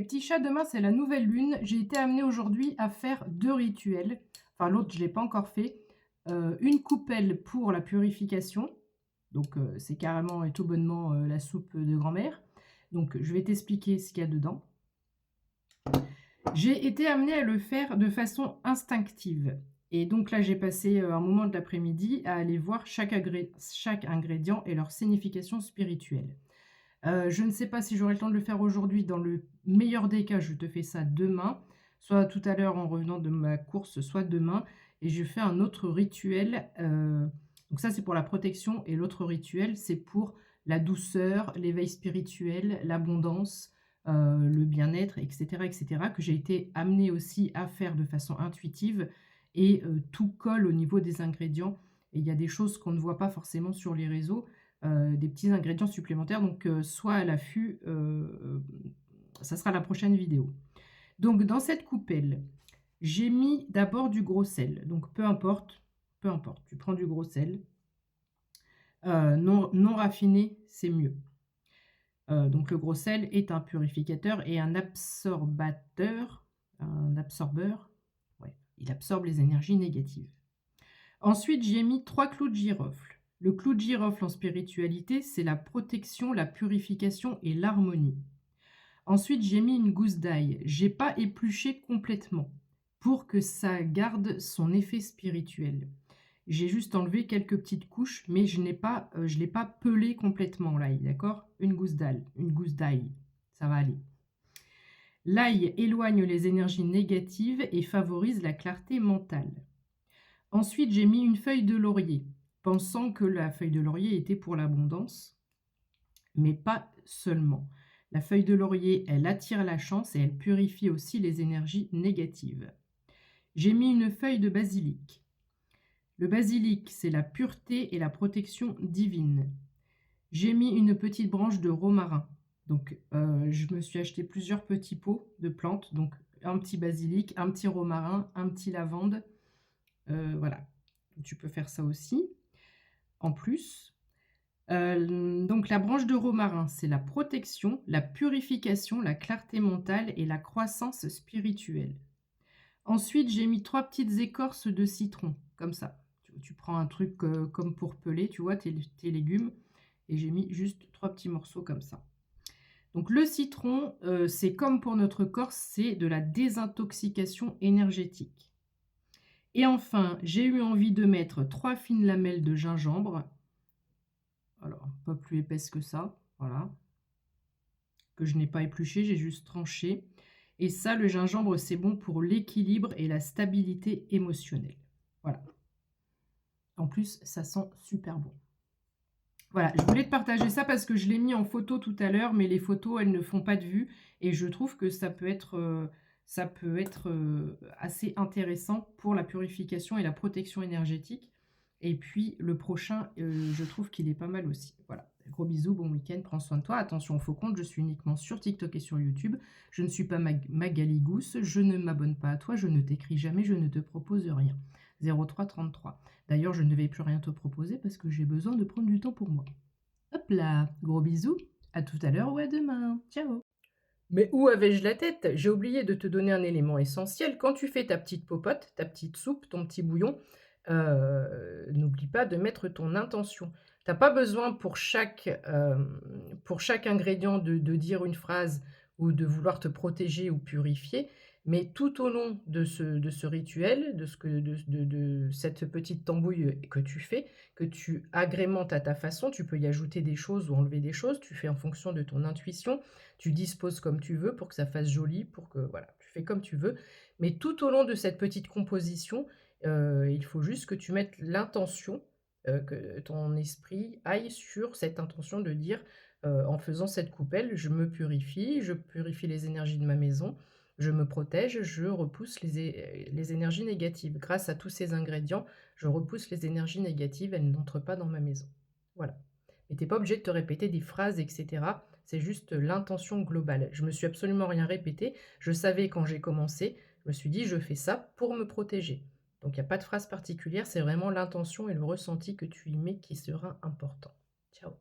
petits chats, demain c'est la nouvelle lune. J'ai été amenée aujourd'hui à faire 2 rituels. Enfin l'autre je ne l'ai pas encore fait. Une coupelle pour la purification. Donc c'est carrément et tout bonnement la soupe de grand-mère. Donc je vais t'expliquer ce qu'il y a dedans. J'ai été amenée à le faire de façon instinctive. Et donc là j'ai passé un moment de l'après-midi à aller voir chaque ingrédient et leur signification spirituelle. Je ne sais pas si j'aurai le temps de le faire aujourd'hui. Dans le meilleur des cas, je te fais ça demain, soit tout à l'heure en revenant de ma course, soit demain. Et je fais un autre rituel. Donc ça, c'est pour la protection. Et l'autre rituel, c'est pour la douceur, l'éveil spirituel, l'abondance, le bien-être, etc., etc., que j'ai été amenée aussi à faire de façon intuitive. Et tout colle au niveau des ingrédients. Et il y a des choses qu'on ne voit pas forcément sur les réseaux. Des petits ingrédients supplémentaires, donc sois à l'affût, ça sera la prochaine vidéo. Donc dans cette coupelle, j'ai mis d'abord du gros sel, donc peu importe, tu prends du gros sel, non raffiné, c'est mieux. Donc le gros sel est un purificateur et un absorbeur, ouais, il absorbe les énergies négatives. Ensuite, j'ai mis 3 clous de girofle. Le clou de girofle en spiritualité, c'est la protection, la purification et l'harmonie. Ensuite, j'ai mis une gousse d'ail. J'ai pas épluché complètement pour que ça garde son effet spirituel. J'ai juste enlevé quelques petites couches, mais je ne l'ai pas pelé complètement l'ail, d'accord? Une gousse d'ail, ça va aller. L'ail éloigne les énergies négatives et favorise la clarté mentale. Ensuite, j'ai mis une feuille de laurier, pensant que la feuille de laurier était pour l'abondance, mais pas seulement. La feuille de laurier, elle attire la chance et elle purifie aussi les énergies négatives. J'ai mis une feuille de basilic. Le basilic, c'est la pureté et la protection divine. J'ai mis une petite branche de romarin. Donc, je me suis acheté plusieurs petits pots de plantes. Donc, un petit basilic, un petit romarin, un petit lavande. Voilà, tu peux faire ça aussi, en plus. Donc la branche de romarin, c'est la protection, la purification, la clarté mentale et la croissance spirituelle. Ensuite, j'ai mis 3 petites écorces de citron, comme ça. Tu prends un truc comme pour peler, tu vois, tes légumes. Et j'ai mis juste 3 petits morceaux comme ça. Donc le citron, c'est comme pour notre corps, c'est de la désintoxication énergétique. Et enfin, j'ai eu envie de mettre 3 fines lamelles de gingembre. Alors, pas plus épaisse que ça, voilà. Que je n'ai pas épluché, j'ai juste tranché. Et ça, le gingembre, c'est bon pour l'équilibre et la stabilité émotionnelle. Voilà. En plus, ça sent super bon. Voilà, je voulais te partager ça parce que je l'ai mis en photo tout à l'heure, mais les photos, elles ne font pas de vue. Et je trouve que ça peut être assez intéressant pour la purification et la protection énergétique. Et puis, le prochain, je trouve qu'il est pas mal aussi. Voilà, gros bisous, bon week-end, prends soin de toi. Attention au faux compte, je suis uniquement sur TikTok et sur YouTube. Je ne suis pas Magali Gousse, je ne m'abonne pas à toi, je ne t'écris jamais, je ne te propose rien. 0333. D'ailleurs, je ne vais plus rien te proposer parce que j'ai besoin de prendre du temps pour moi. Hop là, gros bisous, à tout à l'heure ou à demain. Ciao. Mais où avais-je la tête? J'ai oublié de te donner un élément essentiel. Quand tu fais ta petite popote, ta petite soupe, ton petit bouillon, n'oublie pas de mettre ton intention. Tu n'as pas besoin pour chaque ingrédient de dire une phrase ou de vouloir te protéger ou purifier, mais tout au long de ce rituel, de cette petite tambouille que tu fais, que tu agrémentes à ta façon, tu peux y ajouter des choses ou enlever des choses, tu fais en fonction de ton intuition, tu disposes comme tu veux pour que ça fasse joli, pour que voilà, tu fais comme tu veux. Mais tout au long de cette petite composition, il faut juste que tu mettes l'intention, que ton esprit aille sur cette intention de dire, en faisant cette coupelle: «Je me purifie, je purifie les énergies de ma maison, je me protège, je repousse les énergies négatives. Grâce à tous ces ingrédients, je repousse les énergies négatives, elles n'entrent pas dans ma maison». Voilà. Et tu n'es pas obligé de te répéter des phrases et cetera. C'est juste l'intention globale. Je me suis absolument rien répété. Je savais quand j'ai commencé, je me suis dit: «Je fais ça pour me protéger». Donc il n'y a pas de phrase particulière, c'est vraiment l'intention et le ressenti que tu y mets qui sera important. Ciao.